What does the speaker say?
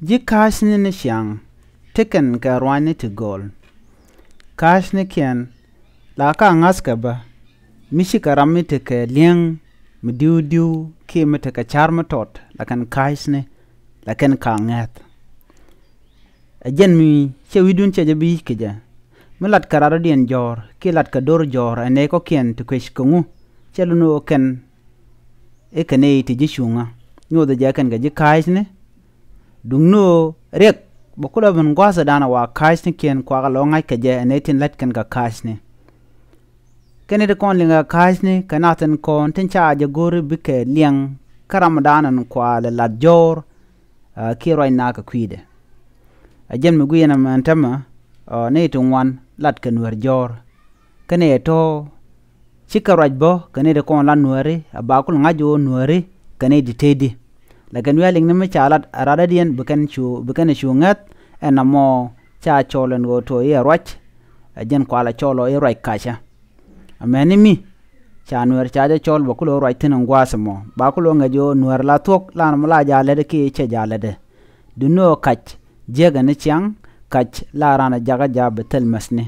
Ji kacä ni shang tiken ka rwani to gol. Kacä ni kien la ka ngas ka ba. Mishi ka rami te ka liang mi diu ki mi te ka char mi tot lakan kacä ni lakan ka määth. Ajen mi che widun che jabi kija. Mi lat kararo dien jor ki lat ka dor jor ane ko kien te kwesh kungu che luno ken e kane ti jishunga nyo de jakan ga ji kacä ni dung no rek bokula ben gwasa dana wa kacä ni kien kwa ga longai ka je ane tin lat kan ga kacä ni kene de kon linga kacä ni kanaten kon tin cha ja gori bike liang karam dana kwa le lat jor ki roi na ka kwide ajen mi guyena mantama ne to wan lat kan wer jor kene to chika rajbo kene de kon la nuere abakul ngajo nuere kene di tedi lagan weling neme chalat arada dien bukan chu ngat enamo cha cholen go to ye rach ajen kwala cholo ye rach kacha ameni mi cha nuer cha de chol bakulo rach tin ngwasmo bakulo ngajo nuer la tok lan mala jale de ki che jale de duno kach jega ne chang kach la rana jaga jab tel masne